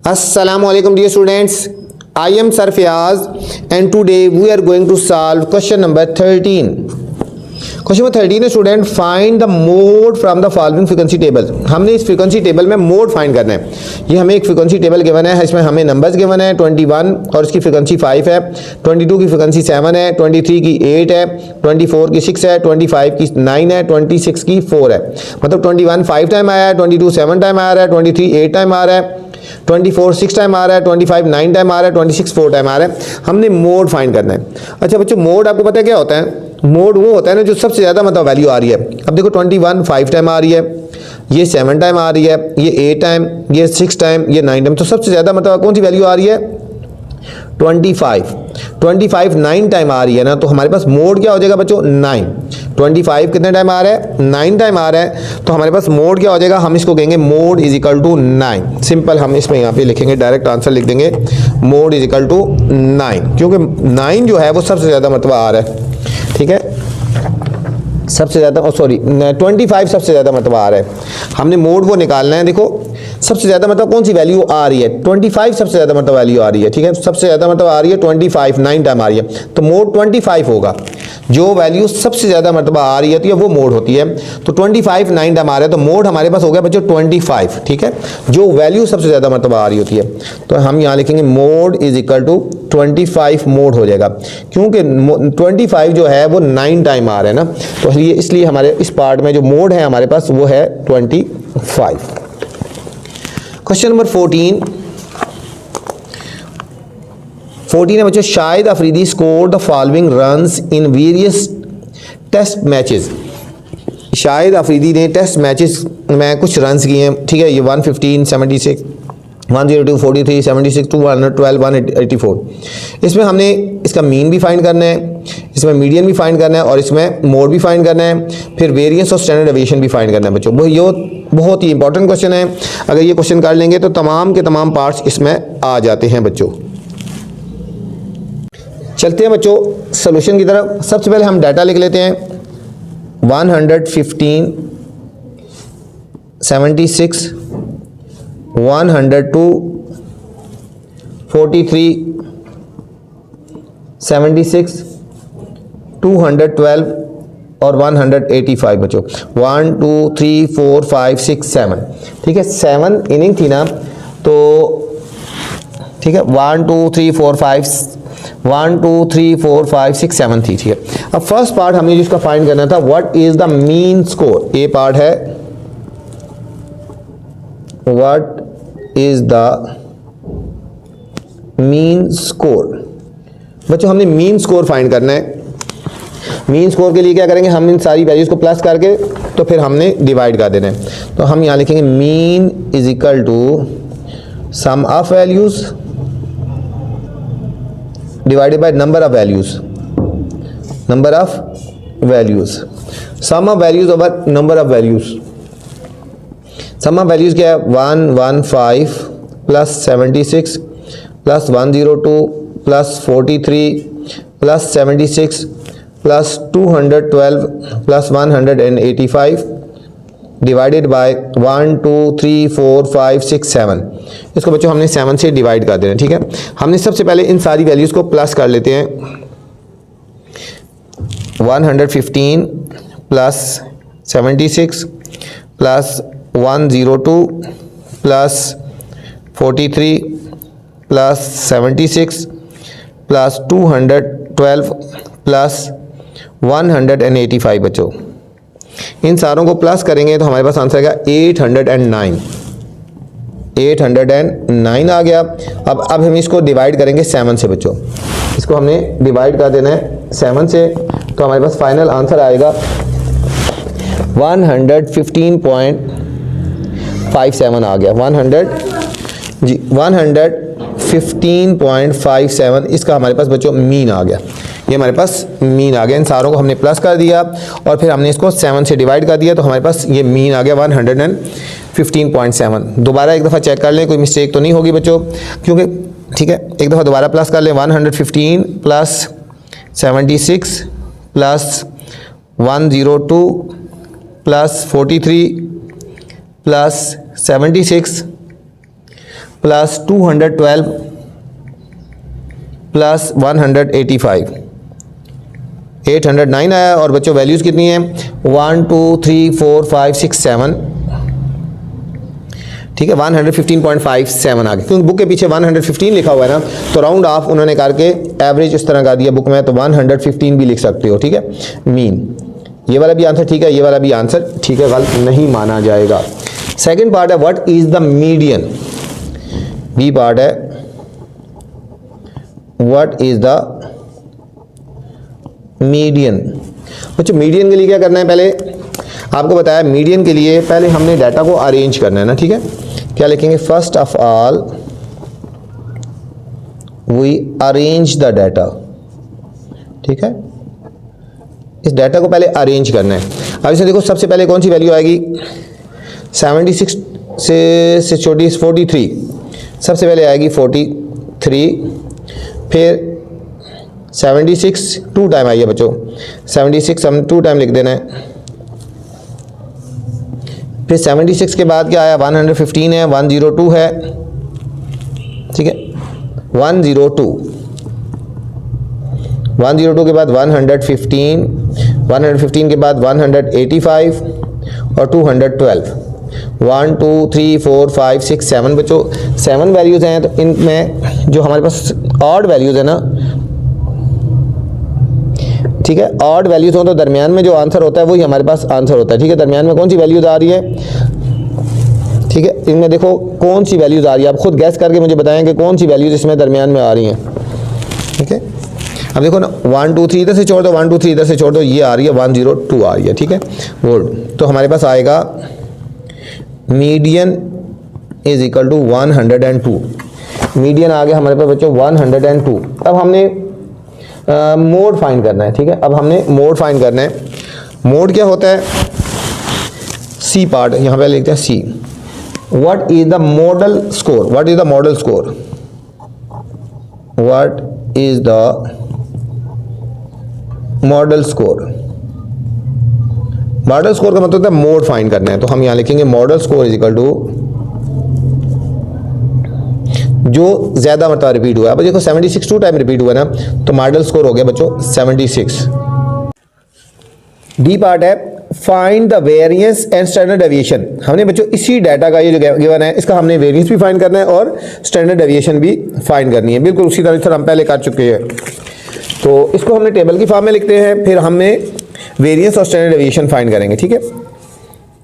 Assalamualaikum dear students, I am Sir Fayaz and today we are going to solve question number 13. Question number 13 है student, find the mode from the following frequency table. हमने इस frequency table में mode find करना है। ये हमें एक frequency table given है, इसमें हमें नंबर्स गिवन है 21 और इसकी फ्रीक्वेंसी 5 है, 22 की फ्रीक्वेंसी 7 है, 23 की 8 है, 24 की 6 है, 25 की 9 है, 26 की 4 है। मतलब 21 5 टाइम आया है, 22 7 टाइम आ रहा है, 23 8 टाइम आ रहा है, 24 6 टाइम आ रहा है, 25 9 टाइम आ रहा है, 26 4 टाइम आ रहा है। हमने मोड फाइंड करना है। अच्छा बच्चों, मोड आपको पता है क्या होता है? मोड वो होता है ना जो सबसे ज़्यादा मतलब वैल्यू आ रही है। अब देखो 21 5 टाइम आ रही है, ये 7 टाइम आ रही है, ये 8 टाइम, ये 6 टाइम, ये 9 टाइम। तो सबसे ज़्यादा मतलब कौन सी वैल्यू आ रही है? 25 9 टाइम आ रही है ना, तो हमारे पास मोड क्या हो जाएगा बच्चों? 9। 25 कितने टाइम आ रहा है? 9 टाइम आ रहा है, तो हमारे पास मोड क्या हो जाएगा? हम इसको कहेंगे mode is equal to 9। Simple हम इसमें यहाँ पे लिखेंगे, डायरेक्ट आंसर लिख देंगे मोड इज इक्वल टू 9, क्योंकि 9 जो है वो सबसे ज़्यादा मतलब आ रहा है। ठीक है, सबसे ज़्यादा सॉरी 25 सबसे ज़्यादा मतलब आ रहा है। हमने मोड वो निकालना है। देखो सबसे ज़्यादा मतलब कौन सी वैल्यू आ रही है? 25 सबसे ज़्यादा मतलब वैल्यू आ रही है। ठीक है, सबसे ज़्यादा मतलब आ रही है 25 9 टाइम आ रही है, तो मोड 25 होगा। जो वैल्यू सबसे ज़्यादा मतलब आ रही है वो मोड होती है। तो 25 9 टाइम आ रहा है, तो मोड हमारे पास हो गया बच्चों 25। ठीक है, जो वैल्यू सबसे ज़्यादा मतलब आ रही होती है, तो हम यहाँ लिखेंगे mode is equal to 25 mode हो जाएगा, क्योंकि 25 जो है वो 9 टाइम आ रहा है ना, तो इसलिए हमारे इस पार्ट में जो मोड है हमारे पास वो है 25। क्वेश्चन नंबर 14 है बच्चों, Shahid Afridi score the following runs in various test matches. Shahid Afridi ने टेस्ट मैचेस में कुछ रन्स किए हैं। ठीक है, ये 115 76 102 43 76 212 184। इसमें हमने इसका मीन भी फाइंड करना है, इसमें मीडियन भी फाइंड करना है और इसमें मोड भी फाइंड करना है, फिर वेरिएंस और स्टैंडर्ड डेविएशन भी फाइंड करना है बच्चों। वो ये बहुत ही इंपॉर्टेंट क्वेश्चन है। अगर ये क्वेश्चन कर लेंगे तो तमाम के तमाम पार्ट्स इसमें आ जाते हैं बच्चों। चलते हैं बच्चों सोल्यूशन की तरफ। सबसे पहले हम डाटा लिख लेते हैं। 115 76 102 43 76 212 और 185 बच्चों। 1 2 3 4 5 6 7। ठीक है, 7 इनिंग थी ना, तो ठीक है 1 2 3 4 5 1 2 3 4 5 6 7 थी। ठीक है, अब फर्स्ट पार्ट हमने जिसका फाइंड करना था, what is the mean score. A part है what is the mean score. बच्चों हमने मीन स्कोर फाइंड करना है। मीन स्कोर के लिए क्या करेंगे? हम इन सारी वैल्यूज को प्लस करके तो फिर हमने डिवाइड कर देना है। तो हम यहाँ लिखेंगे mean is equal to sum of values divided by number of values. Number of values, sum of values over number of values. Sum of values क्या है? 115 plus 76 plus 102 plus 43 plus 76 plus 212 plus 185 divided by 1 2 3 4 5 6 7। इसको बच्चों हमने 7 से divide कर देना। ठीक है, हमने सबसे पहले इन सारी वैल्यूज़ को प्लस कर लेते हैं। 115 plus 76 plus 102 plus 43 plus 76 plus 212 plus 185 बच्चों। इन सारों को प्लस करेंगे तो हमारे पास आंसर आएगा 809। 809 आ गया। अब हम इसको डिवाइड करेंगे 7 से बच्चों। इसको हमने डिवाइड कर देना है 7 से, तो हमारे पास फाइनल आंसर आएगा 115.57 आ गया। 115.57 इसका हमारे पास बच्चों मीन आ गया। ये हमारे पास मीन आ गया। इन सारों को हमने प्लस कर दिया और फिर हमने इसको 7 से डिवाइड कर दिया, तो हमारे पास ये मीन आ गया 115.7। दोबारा एक दफ़ा चेक कर लें, कोई मिस्टेक तो नहीं होगी बच्चों, क्योंकि ठीक है एक दफ़ा दोबारा प्लस कर लें। 115 plus 76 plus 102 plus 43 plus 76 plus 212 plus 185, 809 आया। और बच्चों वैल्यूज़ कितनी है 1 2 3 4 5 6 7, ठीक है 115.57 आ गया, क्योंकि बुक के पीछे 115 लिखा हुआ है ना, तो राउंड ऑफ उन्होंने करके एवरेज इस तरह का दिया बुक में, तो 115 भी लिख सकते हो, ठीक है मीन। ये वाला भी आंसर ठीक है, ये वाला भी आंसर ठीक है, गलत नहीं माना जाएगा। सेकंड पार्ट है what is the median, B part है व्हाट इज द मीडियन। बच्चों मीडियन के लिए क्या करना है, पहले आपको बताया मीडियन के लिए पहले हमने डाटा को अरेंज करना है ना, ठीक है। क्या लिखेंगे, first of all we arrange the data, ठीक है, इस डाटा को पहले अरेंज करना है। अब इसे देखो, सबसे पहले कौन सी वैल्यू आएगी 76 से छोटी 43, सबसे पहले आएगी 43, फिर 76 टू टाइम आई है बच्चों, 76 हम टू टाइम लिख देना है, फिर 76 के बाद क्या आया 115 है, 102 है, ठीक है 102 के बाद 115 के बाद 185 और 212, 1 2 3 4 5 6 7 बच्चों 7 वैल्यूज़ हैं। तो इनमें जो हमारे पास ऑड वैल्यूज़ है ना, ठीक है, ऑड वैल्यूज़ हो तो दरमियान में जो आंसर होता है वही हमारे पास आंसर होता है, ठीक है। दरमियान में कौन सी वैल्यूज़ आ रही है, ठीक है, इनमें देखो कौन सी वैल्यूज़ आ रही है, आप खुद गैस करके मुझे बताएं कि कौन सी वैल्यूज़ इसमें दरमियान में आ रही हैं, ठीक है। अब देखो ना 1 2 3 इधर से छोड़ दो, 1 2 3 इधर से छोड़ दो, ये आ रही है 102 आ रही है, ठीक है गुड। तो हमारे पास आएगा median is equal to 102, median आ गया हमारे पास बच्चों 102। अब हमने मोड फाइंड करना है, ठीक है, अब हमने मोड फाइंड करना है। मोड क्या होता है, सी पार्ट यहाँ पे लिखते हैं C, what is the modal score, what is the modal score, what is the modal score. Modal score का मतलब है मोड फाइंड करना है, तो हम यहाँ लिखेंगे modal score is equal to जो ज्यादा मरतबा रिपीट हुआ है। अब देखो 76 टू टाइम रिपीट हुआ ना, तो मॉडल स्कोर हो गया बच्चों 76। डी पार्ट है find the variance and standard deviation. हमने बच्चों इसी डाटा का ये जो गिवन है इसका हमने वेरिएंस भी फाइंड करना है और स्टैंडर्ड डेविएशन भी फाइंड करनी है, बिल्कुल उसी तरह हम पहले कर चुके हैं। तो इसको हमने टेबल की फॉर्म में लिखते हैं, फिर हमने वेरिएंस और स्टैंडर्ड डेविएशन फाइंड करेंगे, ठीक है।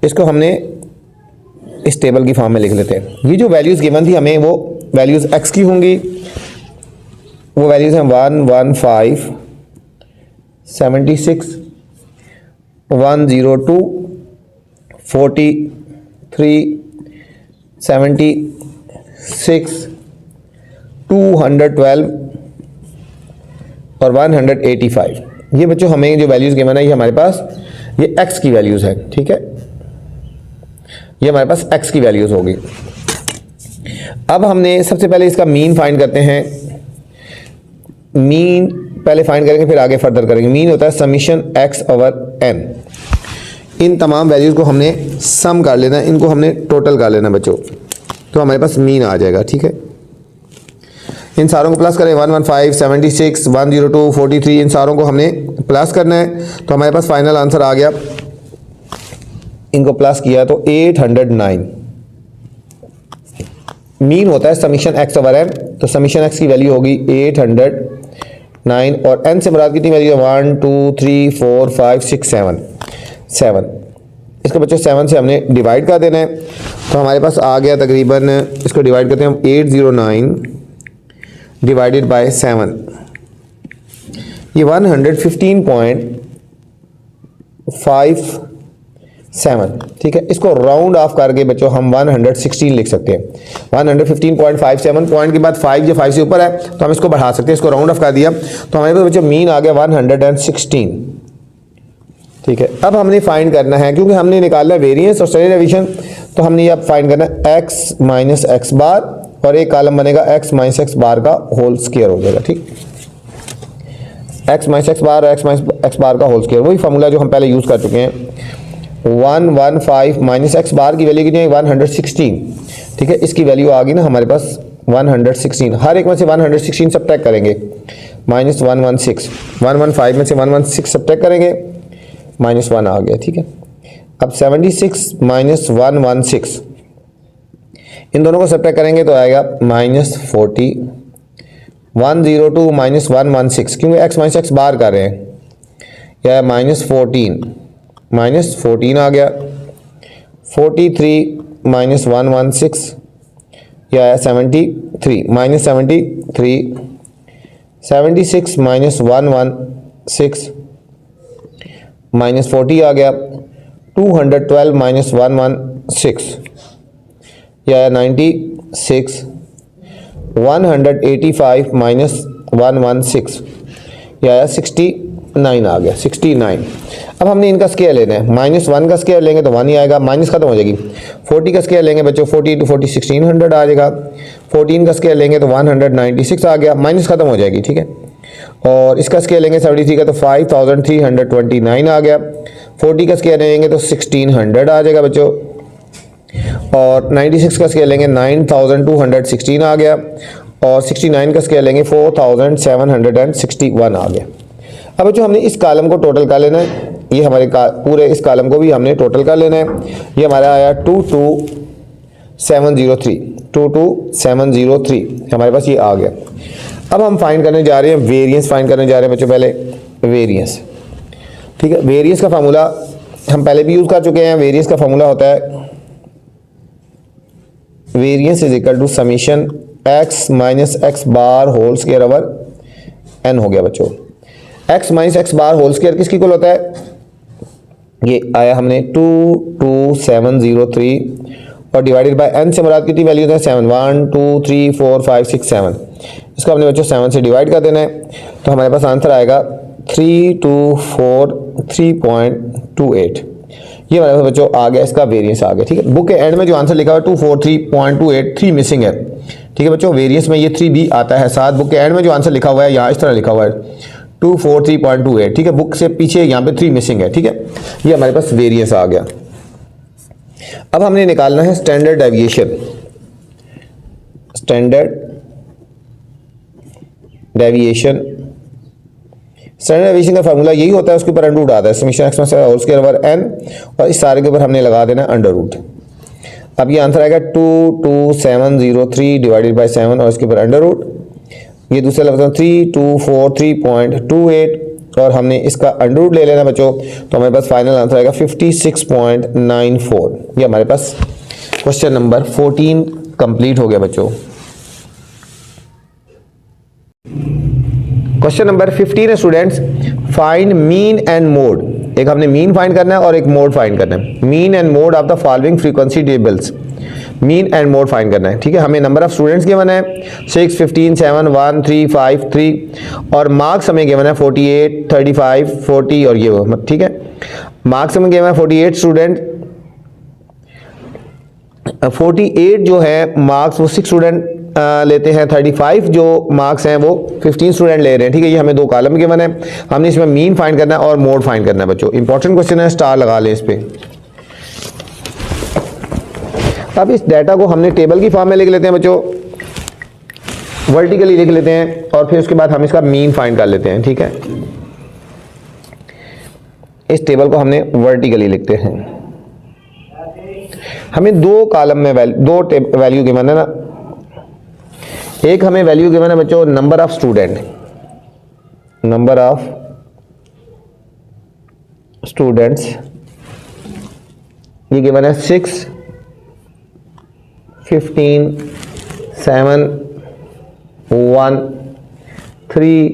इसको हमने इस टेबल की फॉर्म में लिख लेते हैं। ये जो वैल्यूज़ गिवन थी हमें वो वैल्यूज़ x की होंगी, वो वैल्यूज़ हैं 115 76 102 43 76 212 और 185। ये बच्चों हमें जो वैल्यूज़ गिवन है ये हमारे पास ये x की वैल्यूज़ है, ठीक है, ये हमारे पास x की वैल्यूज़ होगी। अब हमने सबसे पहले इसका मीन फाइंड करते हैं। मीन पहले फाइंड करेंगे फिर आगे फर्दर करेंगे। मीन होता है समीशन x ओवर n। इन तमाम वैल्यूज़ को हमने सम कर लेना है, इनको हमने टोटल कर लेना बच्चों, तो हमारे पास मीन आ जाएगा, ठीक है। इन सारों को प्लस करें 115 76 102 43, इन सारों को हमने प्लस करना है, तो हमारे पास फाइनल आंसर आ गया। इनको प्लस किया तो 809। मीन होता है समीशन x ओवर n, तो समीशन x की वैल्यू होगी 809 और n से मुराद कितनी वैल्यू है 1 2 3 4 5 6 7। इसको बच्चों 7 से हमने डिवाइड कर देना है, तो हमारे पास आ गया तकरीबन, इसको डिवाइड करते हैं हम 809 डिवाइडेड बाय 7, ये 115.57, ठीक है। इसको राउंड ऑफ करके बच्चों हम 116 लिख सकते हैं। 115.57 पॉइंट के बाद 5 या 5 से ऊपर है तो हम इसको बढ़ा सकते हैं, इसको राउंड ऑफ कर दिया तो हमारे पास बच्चों मीन आ गया 116, ठीक है। अब हमने फाइंड करना है, क्योंकि हमने निकालना है वेरिएंस और स्टैंडर्ड डेविएशन, तो हमने ये अब फाइंड करना है x माइनस एक्स बार और एक कॉलम बनेगा x माइनस एक्स बार का होल स्क्वायर हो जाएगा, ठीक। x माइनस एक्स बार और x माइनस एक्स बार का होल स्क्वायर, वही फार्मूला जो हम पहले यूज़ कर चुके हैं। 115 माइनस एक्स बार की वैल्यू कितनी है 116, ठीक है, इसकी वैल्यू आ गई ना हमारे पास 116, हर एक में से 116 सब्ट्रैक्ट करेंगे, माइनस 116, 115 में से 116 सब्ट्रैक्ट करेंगे, माइनस 1 आ गया। ठीक है, अब 76 माइनस 116 इन दोनों को सब्ट्रैक्ट करेंगे तो आएगा माइनस 40, 102 माइनस 116 क्योंकि एक्स माइनस एक्स बाहर कर रहे हैं, यह माइनस 14, माइनस 14 आ गया। 43 माइनस 116 यह है 73, माइनस 73, 76 माइनस 116 माइनस 40 आ गया। 212 माइनस 116 यह है 96, 185 माइनस 116 यह है 69 आ गया, 69। अब हमने इनका स्केयर लेना है, -1 का स्केयर लेंगे तो 1 ही आएगा, माइनस खत्म हो जाएगी। 40 का स्केयर लेंगे बच्चों, 40 × 40 1600 आ जाएगा। 14 का स्केयर लेंगे तो 196 आ गया, माइनस खत्म हो जाएगी। ठीक है, और इसका स्केयर लेंगे 73 का तो 5329 आ गया। 40 का स्केयर लेंगे तो 1600 आ जाएगा बच्चों, और 96 का स्केयर लेंगे 9216 आ गया, और 69 का स्केयर लेंगे 4761 आ गया। अब बच्चों हमने इस कॉलम को टोटल कर लेना है, ये हमारे पूरे इस कॉलम को भी हमने टोटल कर लेना है। ये हमारा आया 22703, 22703 हमारे पास ये आ गया। अब हम फाइंड करने जा रहे हैं वेरिएंस, फाइंड करने जा रहे हैं बच्चों पहले वेरिएंस। ठीक है, वेरिएंस का फार्मूला हम पहले भी यूज़ कर चुके हैं। वेरिएंस का फार्मूला होता है variance is equal to summation X minus X bar whole square over N हो गया बच्चों। X minus X bar whole square किसकी इक्वल होता है, ये आया हमने 22703 और डिवाइडेड बाय एन से मुराद कितनी वैल्यू होता है 7, 1 2 3 4 5 6 7। इसको हमने बच्चों 7 से डिवाइड कर देना है तो हमारे पास आंसर आएगा 3243.28। ये हमारे पास बच्चों आ गया, इसका वेरिएंस आ गया। ठीक है, बुक के एंड में जो आंसर लिखा हुआ है 243.28, 3 मिसिंग है। ठीक है बच्चों, वेरिएंस में ये 3 भी आता है साथ। बुक के एंड में जो आंसर लिखा हुआ है यहाँ इस तरह लिखा हुआ है 243.28। ठीक है, बुक से पीछे यहाँ पे 3 मिसिंग है। ठीक है, ये हमारे पास वेरिएंस आ गया। अब हमने निकालना है standard deviation. Standard deviation, standard deviation का फार्मूला यही होता है, उसके ऊपर अंडर रूट आता है, summation X minus whole square over N, और इस सारे के ऊपर हमने लगा देना अंडर रूट। अब ये आंसर आएगा 22703 डिवाइडेड बाय 7 और इसके ऊपर अंडर रूट। ये दूसरा लफ्ज़ 3243.28 और हमने इसका अंडर रूट ले लेना बच्चों, तो हमारे पास फाइनल आंसर आएगा 56.94। ये हमारे पास क्वेश्चन नंबर 14 कंप्लीट हो गया बच्चों। क्वेश्चन नंबर 15 है students, find mean and mode. एक हमने मीन फाइंड करना है और एक मोड फाइंड करना है। Mean and mode of the following frequency tables, mean and mode find करना है। ठीक है, हमें नंबर ऑफ स्टूडेंट्स गिवन है 6, 15, 7, 1, 3, 5, 3 और मार्क्स हमें गिवन है 48, 35, 40 और ये वो। ठीक है, मार्क्स हमें गिवन है 48 स्टूडेंट, 48 जो है मार्क्स वो 6 स्टूडेंट लेते हैं, 35 जो मार्क्स हैं वो 15 स्टूडेंट ले रहे हैं। ठीक है, ये हमें 2 कॉलम गिवन है, हमने इसमें मीन फाइंड करना है और मोड फाइंड करना है बच्चों। इंपॉर्टेंट क्वेश्चन है, स्टार लगा लें इस पे। अब इस डाटा को हमने टेबल की फॉर्म में लिख लेते हैं बच्चों, वर्टिकली लिख लेते हैं और फिर उसके बाद हम इसका मीन फाइंड कर लेते हैं। ठीक है, इस टेबल को हमने वर्टिकली लिखते हैं। हमें 2 कॉलम में दो वैल्यू गिवन है ना, एक हमें वैल्यू गिवन है बच्चों number of student, number of students ये गिवन है 6, 15, 7, 1, 3,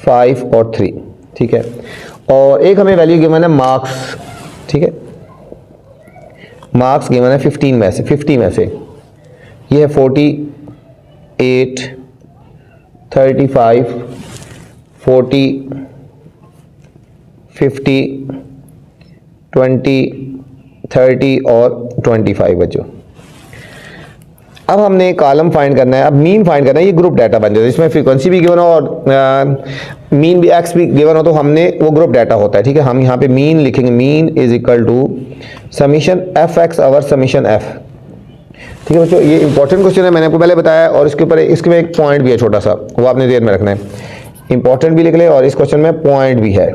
5 और 3। ठीक है, और एक हमें वैल्यू गिवन है मार्क्स। ठीक है, मार्क्स गिवन है 15 में से, 50 में से ये है 48, 35, 40, 50, 20, 30 और 25 बच्चों। अब हमने कॉलम फाइंड करना है, अब मीन फाइंड करना है। ये ग्रुप डाटा बन जाता है, इसमें फ्रीक्वेंसी भी गिवन हो और मीन भी एक्स भी गिवन हो तो हमने वो ग्रुप डाटा होता है। ठीक है, हम यहाँ पे मीन लिखेंगे, mean is equal to summation F X over summation F. ठीक है बच्चों, ये इंपॉर्टेंट क्वेश्चन है, मैंने आपको पहले बताया, और इसके ऊपर इसके में एक पॉइंट भी है छोटा सा, वो आपने ध्यान में रखना है। इंपॉर्टेंट भी लिख ले और इस क्वेश्चन में पॉइंट भी है।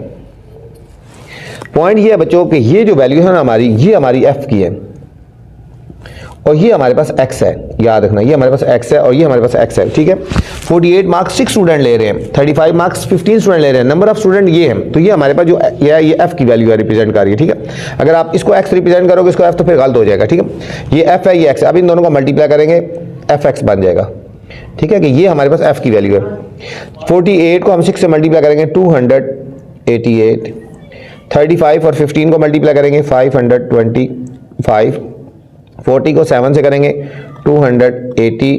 पॉइंट ये है बच्चों कि ये जो वैल्यू है ना हमारी, ये हमारी एफ की है और ये हमारे पास एक्स है, याद रखना, ये हमारे पास एक्स है और ये हमारे पास एक्स है। ठीक है, 48 मार्क्स 6 स्टूडेंट ले रहे हैं, 35 मार्क्स 15 स्टूडेंट ले रहे हैं, नंबर ऑफ स्टूडेंट ये है, तो ये हमारे पास जो ये एफ की वैल्यू है, रिप्रेजेंट कर रही है। ठीक है, अगर आप इसको एक्स रिप्रेजेंट करोगे इसको एफ, तो फिर गलत हो जाएगा। ठीक है, ये एफ है ये एक्स है, अब इन दोनों को मल्टीप्लाई करेंगे एफ एक्स बन जाएगा। ठीक है, कि ये हमारे पास एफ की वैल्यू है। 48 को हम 6 से मल्टीप्लाई करेंगे 288, 35 और 15 को मल्टीप्लाई करेंगे 525, 40 को 7 से करेंगे 280,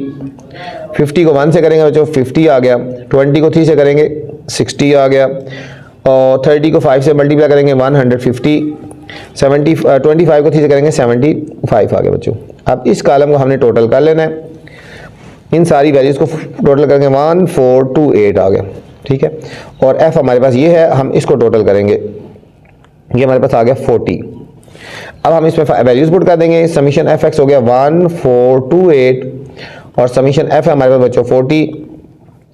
50 को 1 से करेंगे बच्चों 50 आ गया, 20 को 3 से करेंगे 60 आ गया, और 30 को 5 से मल्टीप्लाई करेंगे 150, 25 को 3 से करेंगे 75 आ गया बच्चों। अब इस कॉलम को हमने टोटल कर लेना है, इन सारी वैल्यूज़ को टोटल करेंगे 1428 आ गया। ठीक है, और एफ हमारे पास ये है, हम इसको टोटल करेंगे, ये हमारे पास आ गया 40। अब हम इसमें वैल्यूज पुट कर देंगे, समीशन एफ एक्स हो गया 1428 और समीशन एफ है हमारे पास बच्चों 40,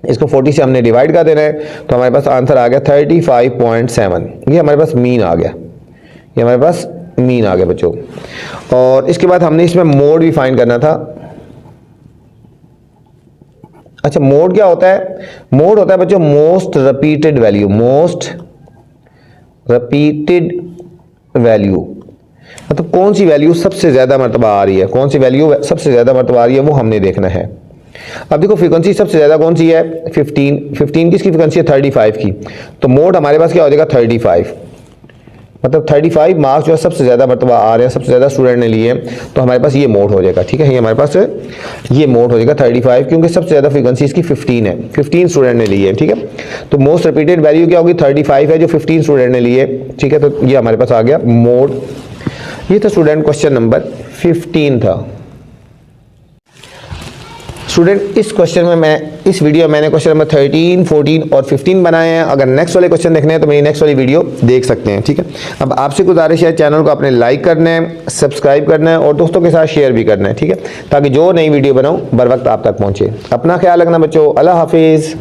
इसको 40 से हमने डिवाइड कर देना है, तो हमारे पास आंसर आ गया 35.7। ये हमारे पास मीन आ गया, ये हमारे पास मीन आ गया बच्चों। और इसके बाद हमने इसमें मोड भी फाइंड करना था। अच्छा, मोड क्या होता है? मोड होता है बच्चों most repeated value, most repeated value, मतलब कौन सी वैल्यू सबसे ज्यादा मरतबा आ रही है, कौन सी वैल्यू सबसे ज्यादा मरतबा आ रही है वो हमने देखना है। अब देखो फ्रीक्वेंसी सबसे ज्यादा कौन सी है? 15 किसकी फ्रीक्वेंसी है? 35 की, तो मोड हमारे पास क्या हो जाएगा? 35, मतलब 35 मार्क्स जो है सबसे ज्यादा मरतबा आ रहे हैं, सबसे ज्यादा स्टूडेंट ने लिए हैं, तो हमारे पास ये मोड हो जाएगा। ठीक है, ये हमारे पास ये मोड हो जाएगा 35, क्योंकि सबसे ज्यादा फ्रीक्वेंसी इसकी 15 है, 15 स्टूडेंट ने लिए हैं। ठीक है, तो मोस्ट रिपीटेड वैल्यू क्या होगी? 35 है जो 15 स्टूडेंट ने लिए। ठीक है, तो ये हमारे पास आ गया मोड। ये था स्टूडेंट क्वेश्चन नंबर 15 था। स्टूडेंट इस क्वेश्चन में इस वीडियो में मैंने क्वेश्चन नंबर 13, 14 और 15 बनाए हैं। अगर नेक्स्ट वाले क्वेश्चन देखने हैं तो मेरी नेक्स्ट वाली वीडियो देख सकते हैं। ठीक है, अब आपसे गुजारिश है चैनल को अपने लाइक करना है, सब्सक्राइब करना है और दोस्तों के साथ शेयर भी करना है। ठीक है, ताकि जो नई वीडियो बनाऊं बर वक्त आप तक पहुंचे। अपना ख्याल रखना बच्चों, अल्लाह हाफिज़।